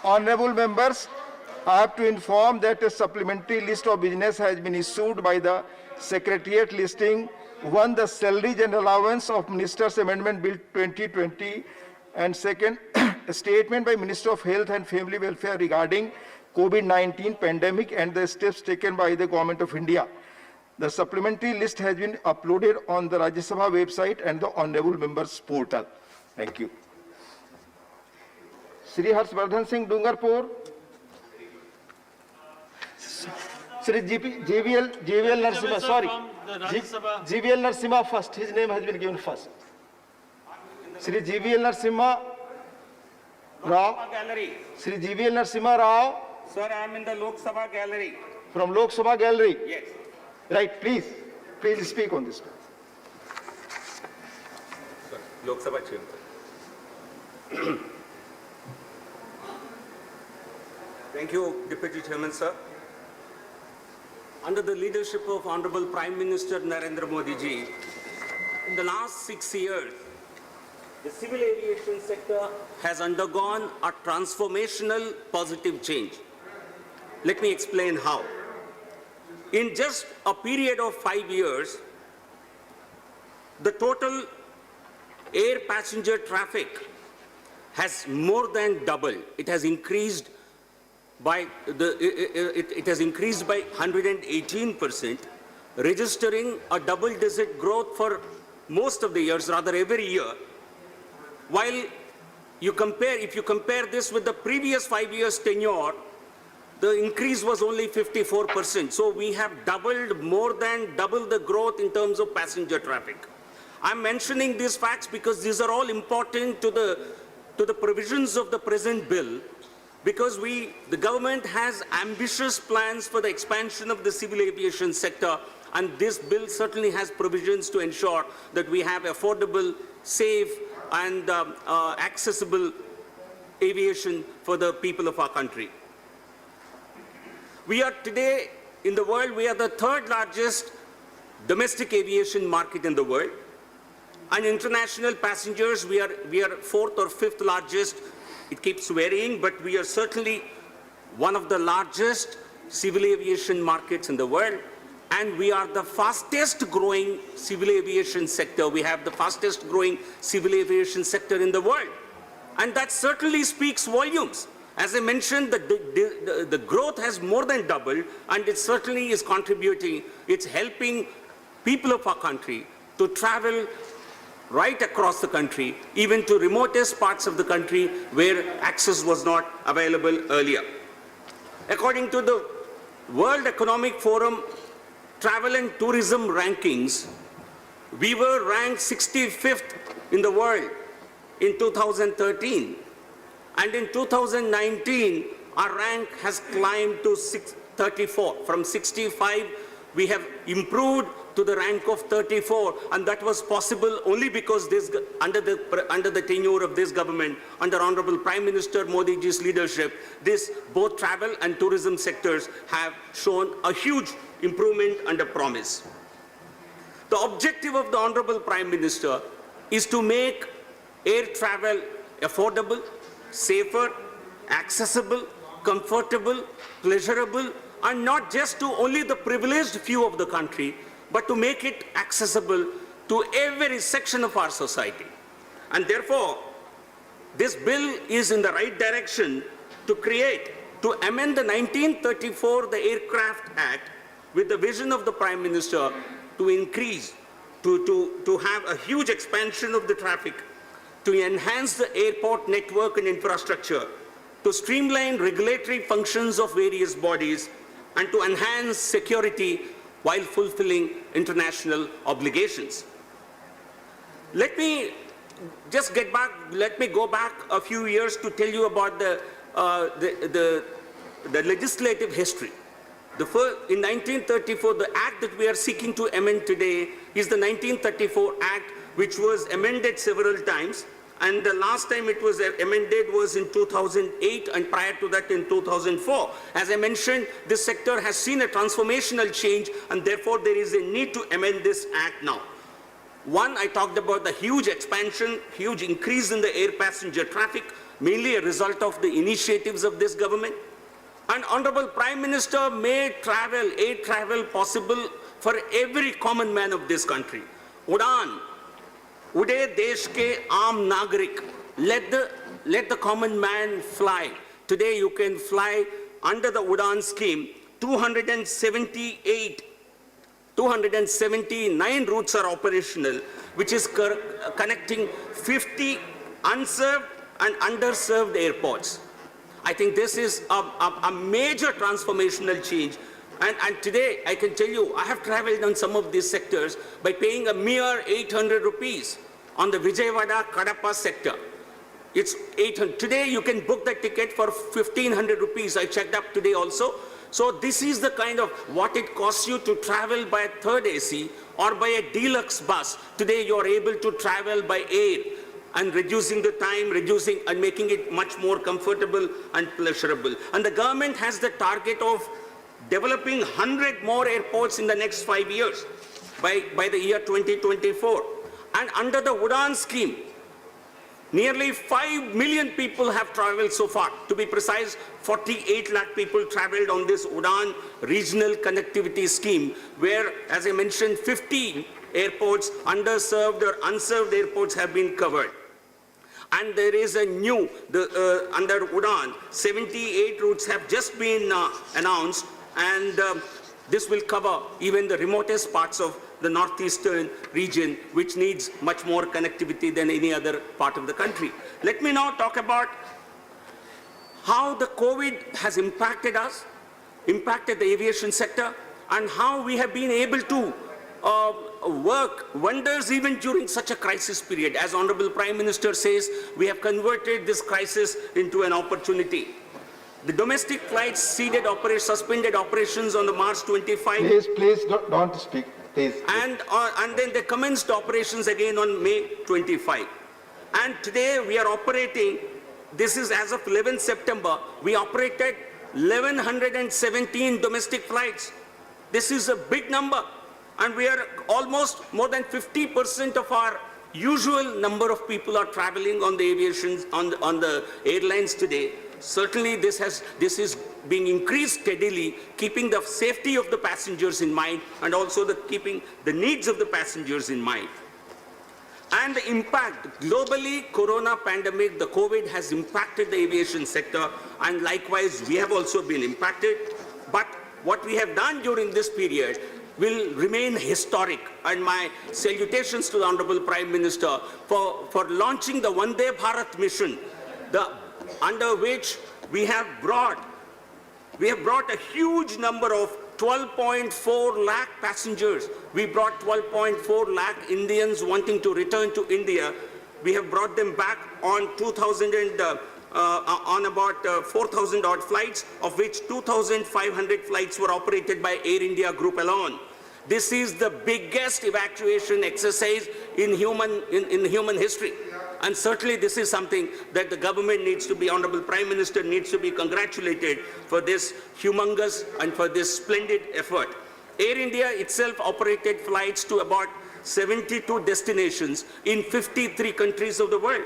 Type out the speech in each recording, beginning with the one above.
Honorable members, I have to inform that a supplementary list of business has been issued by the Secretariat listing 1. The Salaries and Allowance of Ministers Amendment Bill 2020, and second, a statement by Minister of Health and Family Welfare regarding COVID-19 pandemic and the steps taken by the Government of India. The supplementary list has been uploaded on the Rajya Sabha website and the Honorable Members portal. Thank you. Shri Harshvardhan Singh Dungarpur. Shri JVL Narasimha, sorry. JVL Narasimha first. His name has been given first. Shri JVL Narasimha Rao. Shri JVL Narasimha Rao. Sir, I am in the Lok Sabha gallery. From Lok Sabha gallery? Yes. Right, please speak on this. Sir, Lok Sabha chamber. Thank you, Deputy Chairman, sir. Under the leadership of Honorable Prime Minister Narendra Modi ji, in the last 6 years, the civil aviation sector has undergone a transformational positive change. Let me explain how. In just a period of 5 years, the total air passenger traffic has more than doubled. It has increased by 118%, registering a double-digit growth for most of the years, rather every year. While if you compare this with the previous 5 years tenure, the increase was only 54%. So we have more than double the growth in terms of passenger traffic. I'm mentioning these facts because these are all important to the provisions of the present bill, because the government has ambitious plans for the expansion of the civil aviation sector, and this bill certainly has provisions to ensure that we have affordable, safe, and accessible aviation for the people of our country. We are today, in the world, we are the third largest domestic aviation market in the world. And international passengers, we are fourth or fifth largest. It keeps varying, but we are certainly one of the largest civil aviation markets in the world. And we are the fastest growing civil aviation sector. We have the fastest growing civil aviation sector in the world. And that certainly speaks volumes. As I mentioned, the growth has more than doubled, and it certainly is contributing. It's helping people of our country to travel right across the country, even to remotest parts of the country where access was not available earlier. According to the World Economic Forum Travel and Tourism Rankings, we were ranked 65th in the world in 2013. And in 2019, our rank has climbed to 34. From 65, we have improved to the rank of 34, and that was possible only because under the tenure of this government, under Honorable Prime Minister Modi ji's leadership, both travel and tourism sectors have shown a huge improvement and a promise. The objective of the Honorable Prime Minister is to make air travel affordable, safer, accessible, comfortable, pleasurable, and not just to only the privileged few of the country, but to make it accessible to every section of our society. And therefore, this bill is in the right direction to amend the 1934, the Aircraft Act, with the vision of the Prime Minister to increase, to have a huge expansion of the traffic, to enhance the airport network and infrastructure, to streamline regulatory functions of various bodies, and to enhance security while fulfilling international obligations. Let me go back a few years to tell you about the legislative history. In 1934, the act that we are seeking to amend today is the 1934 Act, which was amended several times. And the last time it was amended was in 2008, and prior to that in 2004. As I mentioned, this sector has seen a transformational change, and therefore there is a need to amend this act now. One, I talked about the huge expansion, huge increase in the air passenger traffic. mainly a result of the initiatives of this government. And Honorable Prime Minister made air travel possible for every common man of this country. Udan, Ude Desh ke Aam Nagarik, let the common man fly. Today you can fly under the Udan scheme. 279 routes are operational, which is connecting 50 unserved and underserved airports. I think this is a major transformational change. And today, I can tell you, I have traveled on some of these sectors by paying a mere 800 rupees on the Vijayawada-Kadapa sector. It's 800. Today, you can book the ticket for 1,500 rupees. I checked up today also. So this is the kind of what it costs you to travel by a third AC or by a deluxe bus. Today, you're able to travel by air and reducing the time, and making it much more comfortable and pleasurable. And the government has the target of developing 100 more airports in the next 5 years by the year 2024. And under the Udan scheme, nearly 5 million people have traveled so far. To be precise, 48 lakh people traveled on this Udan regional connectivity scheme, where, as I mentioned, 15 airports, underserved or unserved airports have been covered. And there is a new, under Udan, 78 routes have just been announced, and this will cover even the remotest parts of the northeastern region, which needs much more connectivity than any other part of the country. Let me now talk about how the COVID has impacted us, impacted the aviation sector, and how we have been able to work wonders even during such a crisis period. As Honorable Prime Minister says, we have converted this crisis into an opportunity. The domestic flights suspended operations on the March 25. Please don't speak, please. And then they commenced operations again on May 25. And today we are operating, this is as of 11th September, we operated 1,117 domestic flights. This is a big number. And we are almost more than 50% of our usual number of people are traveling on the aviation, on the airlines today. Certainly this is being increased steadily, keeping the safety of the passengers in mind and also keeping the needs of the passengers in mind. And the impact, globally, corona pandemic, the COVID has impacted the aviation sector, and likewise we have also been impacted. But what we have done during this period will remain historic, and my salutations to the Honorable Prime Minister for launching the Vande Bharat mission, under which we have brought a huge number of 12.4 lakh passengers. We brought 12.4 lakh Indians wanting to return to India. We have brought them back on on about 4,000 odd flights, of which 2,500 flights were operated by Air India Group alone. This is the biggest evacuation exercise in human history. And certainly this is something that the government needs to be, Honorable Prime Minister needs to be congratulated for this humongous and for this splendid effort. Air India itself operated flights to about 72 destinations in 53 countries of the world.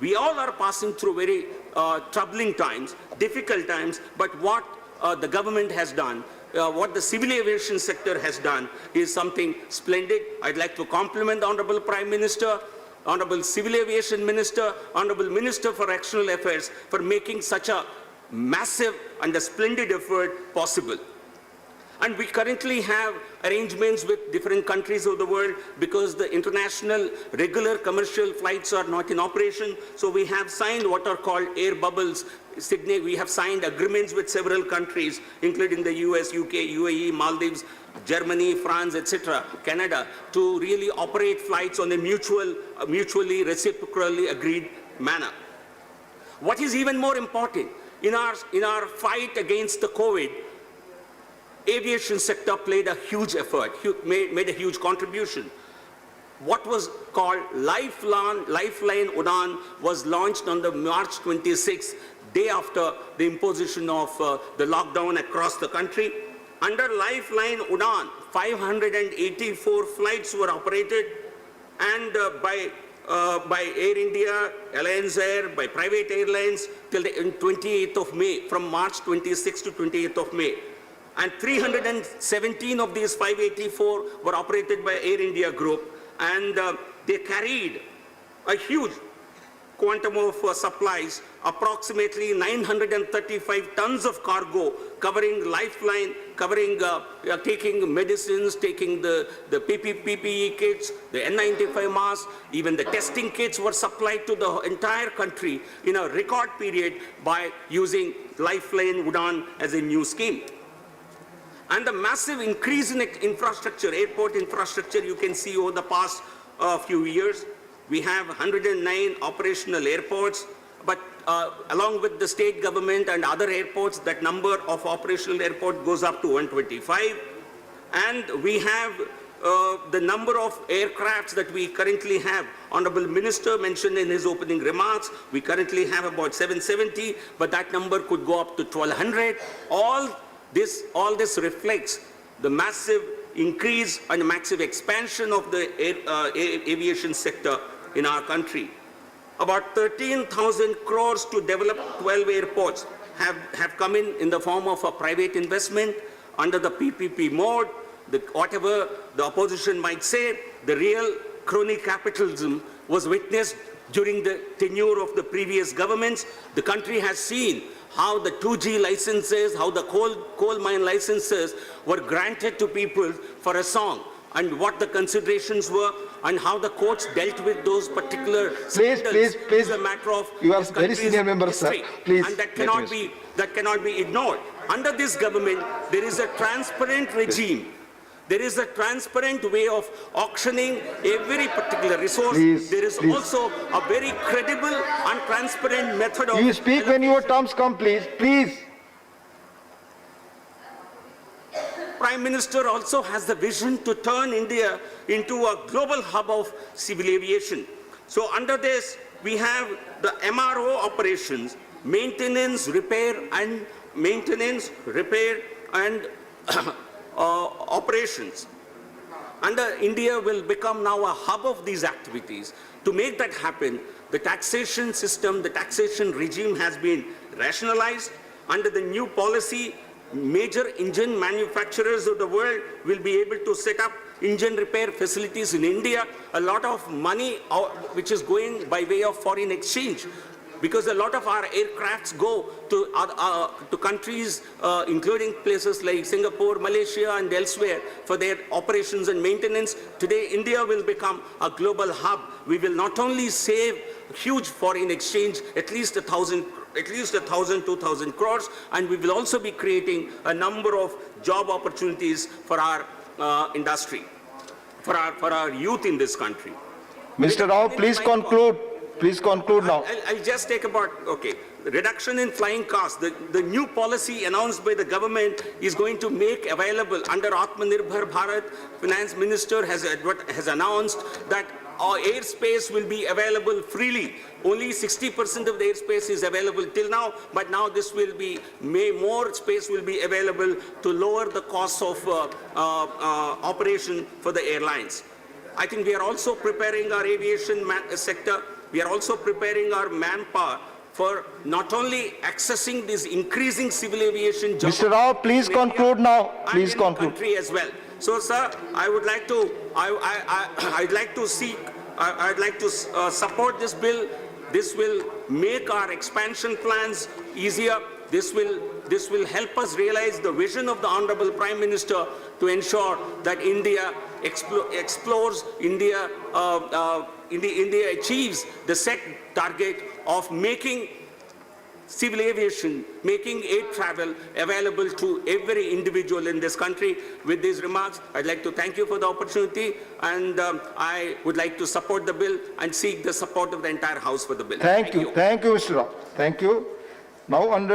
We all are passing through very troubling times, difficult times, but what the government has done, what the civil aviation sector has done is something splendid. I'd like to compliment the Honorable Prime Minister, Honorable Civil Aviation Minister, Honorable Minister for External Affairs for making such a massive and a splendid effort possible. And we currently have arrangements with different countries of the world because the international regular commercial flights are not in operation. So we have signed what are called air bubbles. We have signed agreements with several countries, including the US, UK, UAE, Maldives, Germany, France, etc., Canada, to really operate flights on a mutually reciprocally agreed manner. What is even more important, in our fight against the COVID, aviation sector played a huge effort, made a huge contribution. What was called Lifeline Udan was launched on the March 26th, day after the imposition of the lockdown across the country. Under Lifeline Udan, 584 flights were operated, and by by Air India, Alliance Air, by private airlines till the 28th of May, from March 26th to 28th of May. And 317 of these 584 were operated by Air India Group, and they carried a huge quantum of supplies, approximately 935 tons of cargo, covering lifeline, covering taking medicines, taking the PPE kits, the N95 masks, even the testing kits were supplied to the entire country in a record period by using Lifeline Udan as a new scheme. And the massive increase in infrastructure, airport infrastructure, you can see over the past few years. We have 109 operational airports, but along with the state government and other airports, that number of operational airport goes up to 125. And we have the number of aircrafts that we currently have. Honorable Minister mentioned in his opening remarks, we currently have about 770, but that number could go up to 1,200. All this reflects the massive increase and massive expansion of the aviation sector in our country. About 13,000 crores to develop 12 airports have come in the form of a private investment under the PPP mode. Whatever the opposition might say, the real crony capitalism was witnessed during the tenure of the previous governments. The country has seen how the 2G licenses, how the coal mine licenses were granted to people for a song, and what the considerations were, and how the courts dealt with those particular Please. is a matter of You are this very country's senior member, sir. history. Please, And that let me cannot be ignored. Under this government, there is a transparent regime. There is a transparent way of auctioning every particular resource. Please, There is please. also a very credible and transparent method of... You speak when your terms come, please. Please. Prime Minister also has the vision to turn India into a global hub of civil aviation. So under this, we have the MRO operations, maintenance, repair, and operations. And India will become now a hub of these activities. To make that happen, the taxation system, the taxation regime has been rationalized. Under the new policy, major engine manufacturers of the world will be able to set up engine repair facilities in India. A lot of money which is going by way of foreign exchange, because a lot of our aircrafts go to countries, including places like Singapore, Malaysia, and elsewhere for their operations and maintenance. Today, India will become a global hub. We will not only save huge foreign exchange, at least 1,000, 2,000 crores, and we will also be creating a number of job opportunities for our industry, for our youth in this country. Mr. Rao, please conclude. Please conclude now. I'll just take about, okay, reduction in flying costs. The new policy announced by the government is going to make available under Atmanirbhar Bharat. Finance Minister has announced that our airspace will be available freely. Only 60% of the airspace is available till now, but now this will be, more space will be available to lower the cost of operation for the airlines. I think we are also preparing our aviation sector. We are also preparing our manpower for not only accessing this increasing civil aviation jobs. Mr. Rao, please conclude now. Please and in the conclude. country as well. So, sir, I would like to, I'd like to support this bill. This will make our expansion plans easier. This will help us realize the vision of the Honorable Prime Minister to ensure that India explores, India achieves the set target of making civil aviation, making air travel available to every individual in this country. With these remarks, I'd like to thank you for the opportunity, and I would like to support the bill and seek the support of the entire House for the bill. Thank you. Thank you, Mr. Rao. Thank you. Now under